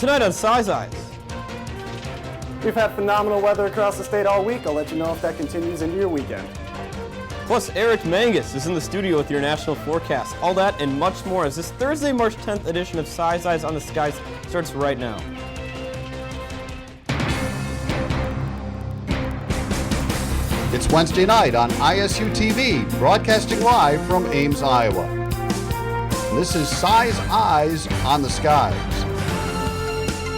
Tonight on Size Eyes. We've had phenomenal weather across the state all week. I'll let you know if that continues into your weekend. Plus, Eric Manges is in the studio with your national forecast. All that and much more as this Thursday, March 10th edition of Size Eyes on the Skies starts right now. It's Wednesday night on ISU TV, broadcasting live from Ames, Iowa. This is Size Eyes on the Skies.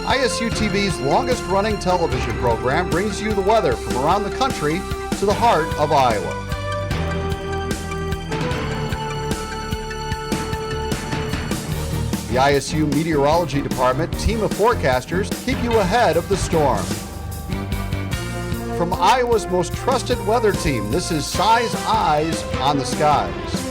ISU TV's longest-running television program brings you the weather from around the country to the heart of Iowa. The ISU Meteorology Department team of forecasters keep you ahead of the storm. From Iowa's most trusted weather team, this is Size Eyes on the Skies.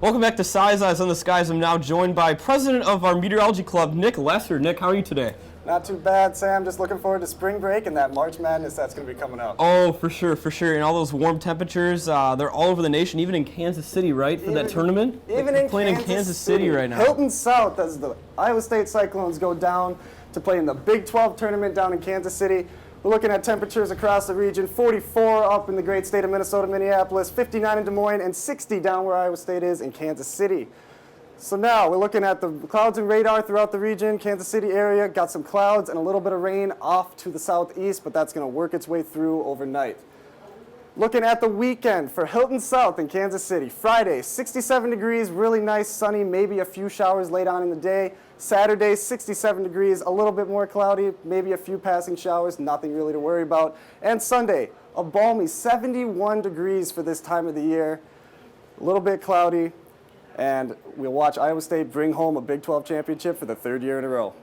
Welcome back to Size Eyes on the Skies. I'm now joined by President of our Meteorology Club, Nick Lesser. Nick, how are you today? Not too bad, Sam. Just looking forward to spring break and that March Madness that's going to be coming up. Oh, for sure, for sure. And all those warm temperatures, they're all over the nation, even in Kansas City, right, for that tournament? Even in playing in Kansas City right now. Hilton South, as the Iowa State Cyclones go down to play in the Big 12 tournament down in Kansas City. We're looking at temperatures across the region, 44 up in the great state of Minnesota, Minneapolis, 59 in Des Moines, and 60 down where Iowa State is in Kansas City. So now we're looking at the clouds and radar throughout the region. Kansas City area got some clouds and a little bit of rain off to the southeast, but that's going to work its way through overnight. Looking at the weekend for Hilton South in Kansas City. Friday, 67 degrees, really nice, sunny, maybe a few showers late on in the day. Saturday, 67 degrees, a little bit more cloudy, maybe a few passing showers, nothing really to worry about. And Sunday, a balmy 71 degrees for this time of the year, a little bit cloudy. And we'll watch Iowa State bring home a Big 12 championship for the third year in a row.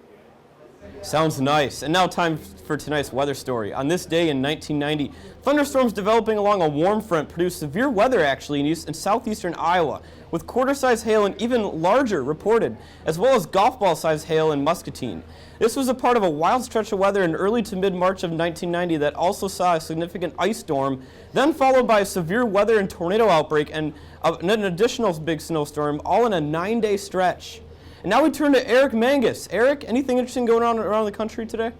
Sounds nice. And now time for tonight's weather story. On this day in 1990, thunderstorms developing along a warm front produced severe weather actually in east and southeastern Iowa, with quarter-size hail and even larger reported, as well as golf ball-sized hail in Muscatine. This was a part of a wild stretch of weather in early to mid-March of 1990 that also saw a significant ice storm, then followed by a severe weather and tornado outbreak and an additional big snowstorm, all in a 9-day stretch. And now we turn to Eric Manges. Eric, anything interesting going on around the country today?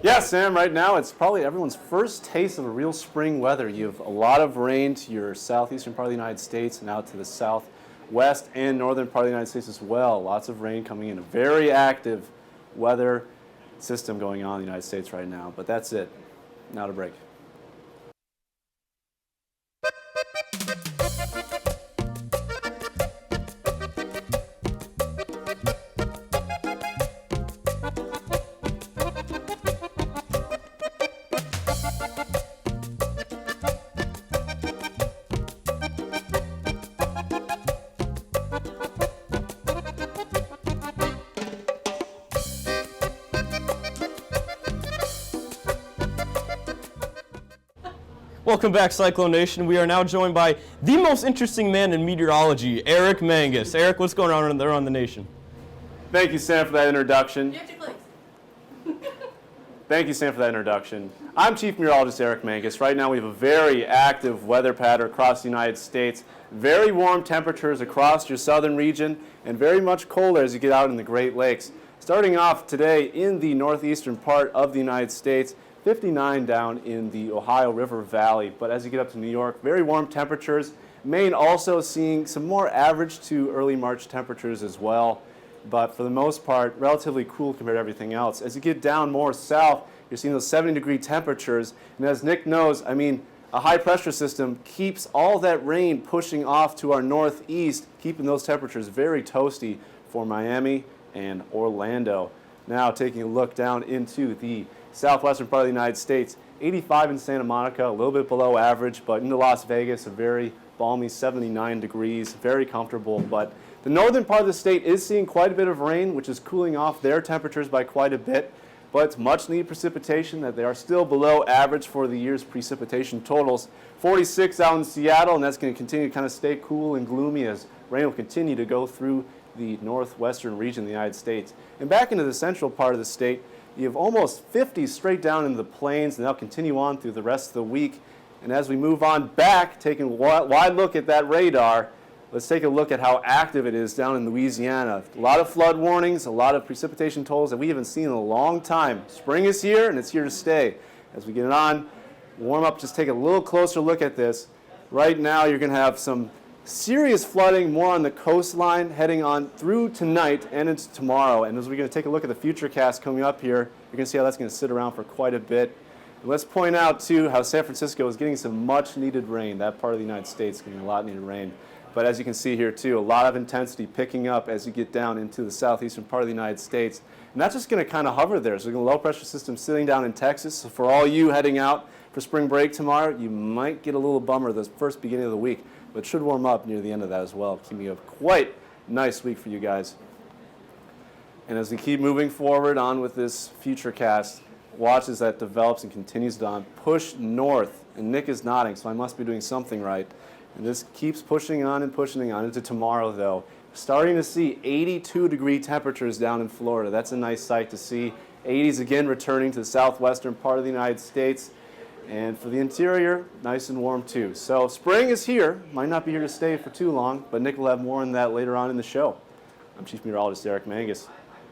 Yeah, Sam, right now it's probably everyone's first taste of a real spring weather. You have a lot of rain to your southeastern part of the United States and out to the southwest and northern part of the United States as well. Lots of rain coming in. A very active weather system going on in the United States right now. But that's it. Now to break. Welcome back, Cyclone Nation. We are now joined by the most interesting man in meteorology, Eric Manges. Eric, what's going on around the nation? Thank you, Sam, for that introduction. You have to click. Thank you, Sam, for that introduction. I'm Chief Meteorologist Eric Manges. Right now we have a very active weather pattern across the United States. Very warm temperatures across your southern region and very much colder as you get out in the Great Lakes. Starting off today in the northeastern part of the United States, 59 down in the Ohio River Valley. But as you get up to New York, very warm temperatures. Maine also seeing some more average to early March temperatures as well. But for the most part, relatively cool compared to everything else. As you get down more south, you're seeing those 70-degree temperatures. And as Nick knows, I mean, a high pressure system keeps all that rain pushing off to our northeast, keeping those temperatures very toasty for Miami and Orlando. Now taking a look down into the southwestern part of the United States, 85 in Santa Monica, a little bit below average, but into Las Vegas, a very balmy 79 degrees, very comfortable. But the northern part of the state is seeing quite a bit of rain, which is cooling off their temperatures by quite a bit. But it's much needed precipitation that they are still below average for the year's precipitation totals. 46 out in Seattle, and that's going to continue to kind of stay cool and gloomy as rain will continue to go through the northwestern region of the United States. And back into the central part of the state, you have almost 50 straight down into the plains, and they'll continue on through the rest of the week. And as we move on back, taking a wide look at that radar, let's take a look at how active it is down in Louisiana. A lot of flood warnings, a lot of precipitation totals that we haven't seen in a long time. Spring is here, and it's here to stay. As we get it on, warm up, just take a little closer look at this. Right now, you're going to have some serious flooding more on the coastline heading on through tonight and into tomorrow. And as we're going to take a look at the future cast coming up here, you're going to see how that's going to sit around for quite a bit. And let's point out, too, how San Francisco is getting some much-needed rain. That part of the United States is getting a lot of needed rain. But as you can see here, too, a lot of intensity picking up as you get down into the southeastern part of the United States. And that's just going to kind of hover there. So we're going to low-pressure system sitting down in Texas. So for all you heading out for spring break tomorrow, you might get a little bummer the first beginning of the week. But it should warm up near the end of that as well, keeping a quite nice week for you guys. And as we keep moving forward on with this future cast, watch as that develops and continues to push north. And Nick is nodding, so I must be doing something right. And this keeps pushing on into tomorrow, though. Starting to see 82-degree temperatures down in Florida. That's a nice sight to see. 80s again returning to the southwestern part of the United States. And for the interior, nice and warm too. So spring is here. Might not be here to stay for too long, but Nick will have more on that later on in the show. I'm Chief Meteorologist Eric Manges.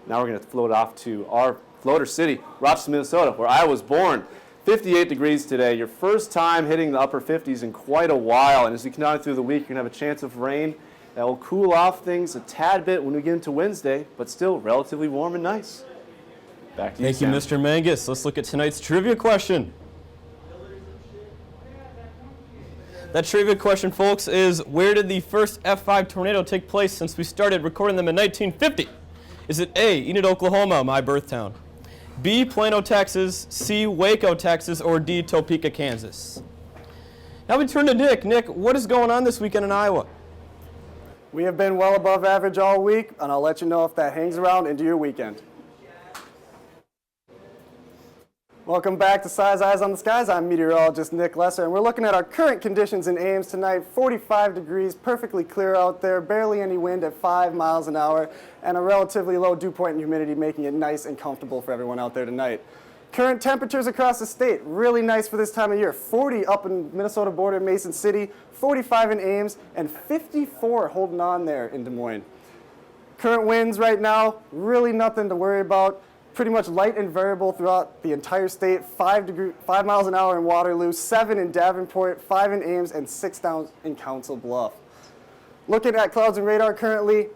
Now we're going to float off to our floater city, Rochester, Minnesota, where I was born. 58 degrees today. Your first time hitting the upper 50s in quite a while. And as we continue through the week, you're going to have a chance of rain. That will cool off things a tad bit when we get into Wednesday, but still relatively warm and nice. Back to you, Thank you, Mr. Manges. Let's look at tonight's trivia question. That trivia question, folks, is where did the first F5 tornado take place since we started recording them in 1950? Is it A, Enid, Oklahoma, my birth town, B, Plano, Texas, C, Waco, Texas, or D, Topeka, Kansas? Now we turn to Nick. Nick, what is going on this weekend in Iowa? We have been well above average all week, and I'll let you know if that hangs around into your weekend. Welcome back to Size Eyes on the Skies. I'm meteorologist Nick Lesser, and we're looking at our current conditions in Ames tonight. 45 degrees, perfectly clear out there, barely any wind at 5 miles an hour, and a relatively low dew point in humidity, making it nice and comfortable for everyone out there tonight. Current temperatures across the state, really nice for this time of year. 40 up in Minnesota border, Mason City, 45 in Ames, and 54 holding on there in Des Moines. Current winds right now, really nothing to worry about. Pretty much light and variable throughout the entire state. 5 miles an hour in Waterloo, 7 in Davenport, 5 in Ames, and 6 down in Council Bluff. Looking at clouds and radar currently,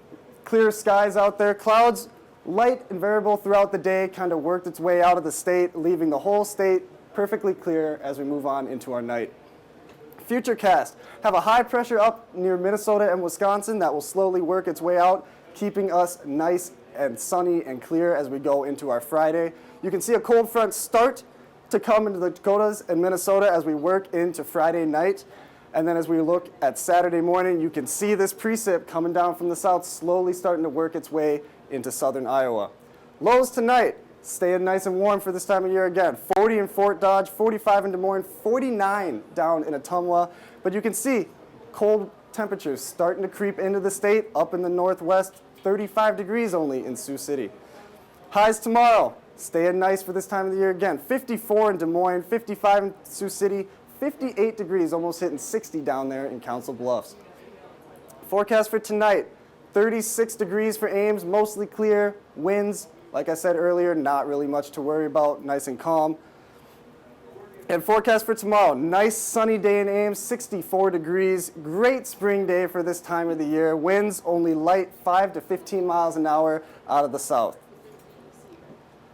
clear skies out there. Clouds light and variable throughout the day, kind of worked its way out of the state, leaving the whole state perfectly clear as we move on into our night. Futurecast, have a high pressure up near Minnesota and Wisconsin that will slowly work its way out, keeping us nice and sunny and clear as we go into our Friday. You can see a cold front start to come into the Dakotas and Minnesota as we work into Friday night. And then as we look at Saturday morning, you can see this precip coming down from the south, slowly starting to work its way into southern Iowa. Lows tonight, staying nice and warm for this time of year again. 40 in Fort Dodge, 45 in Des Moines, 49 down in Ottumwa. But you can see cold temperatures starting to creep into the state, up in the northwest, 35 degrees only in Sioux City. Highs tomorrow, staying nice for this time of the year again. 54 in Des Moines, 55 in Sioux City, 58 degrees, almost hitting 60 down there in Council Bluffs. Forecast for tonight, 36 degrees for Ames, mostly clear. Winds, like I said earlier, not really much to worry about, nice and calm. And forecast for tomorrow, nice sunny day in Ames, 64 degrees. Great spring day for this time of the year. Winds only light 5 to 15 miles an hour out of the south.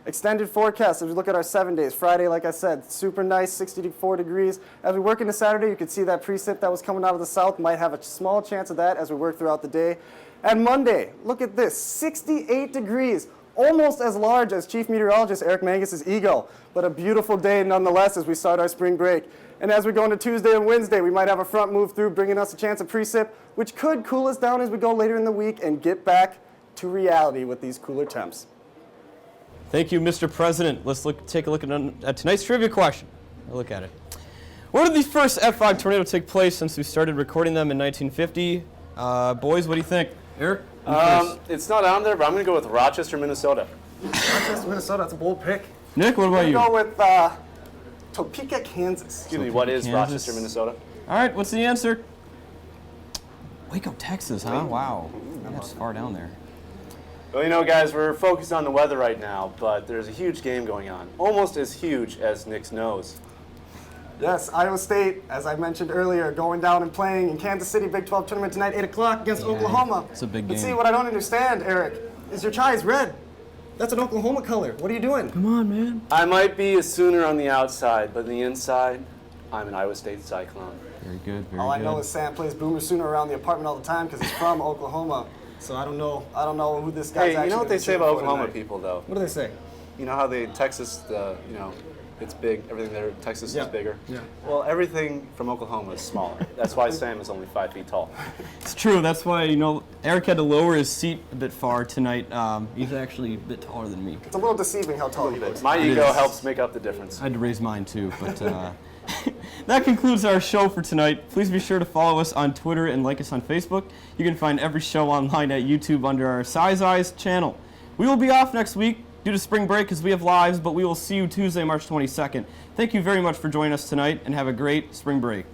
Extended forecast, as we look at our 7 days. Friday, like I said, super nice, 64 degrees. As we work into Saturday, you can see that precip that was coming out of the south. Might have a small chance of that as we work throughout the day. And Monday, look at this, 68 degrees. Almost as large as Chief Meteorologist Eric Manges' ego, but a beautiful day nonetheless as we start our spring break. And as we go into Tuesday and Wednesday, we might have a front move through, bringing us a chance of precip, which could cool us down as we go later in the week and get back to reality with these cooler temps. Thank you, Mr. President. Let's take a look at tonight's trivia question. Look at it. Where did the first F5 tornado take place since we started recording them in 1950? Boys, what do you think? Eric? It's not on there, but I'm going to go with Rochester, Minnesota. Rochester, Minnesota, that's a bold pick. Nick, what about you? I'm going to go with Topeka, Kansas. Excuse me, what is Kansas. Rochester, Minnesota? All right, what's the answer? Waco, Texas, huh? Wow. That's far down there. Well, you know, guys, we're focused on the weather right now, but there's a huge game going on, almost as huge as Nick's nose. Yes, Iowa State, as I mentioned earlier, going down and playing in Kansas City Big 12 tournament tonight, 8 o'clock against Oklahoma. It's a big But game. see, what I don't understand, Eric, is your tie is red. That's an Oklahoma color. What are you doing? Come on, man. I might be a Sooner on the outside, but on the inside, I'm an Iowa State Cyclone. Very good, very All I good. know is Sam plays Boomer Sooner around the apartment all the time because he's from Oklahoma. So I don't know who this guy's Hey, actually you know what they gonna say cheer about for Oklahoma tonight. people, though? What do they say? You know how Texas, it's big, everything there, Texas Yeah. is bigger? Yeah. Well, everything from Oklahoma is smaller. That's why Sam is only 5 feet tall. It's true. That's why, Eric had to lower his seat a bit far tonight. He's actually a bit taller than me. It's a little deceiving how tall he is. My It ego is. helps make up the difference. I had to raise mine too, but that concludes our show for tonight. Please be sure to follow us on Twitter and like us on Facebook. You can find every show online at YouTube under our Size Eyes channel. We will be off next week due to spring break because we have lives, but we will see you Tuesday, March 22nd. Thank you very much for joining us tonight, and have a great spring break.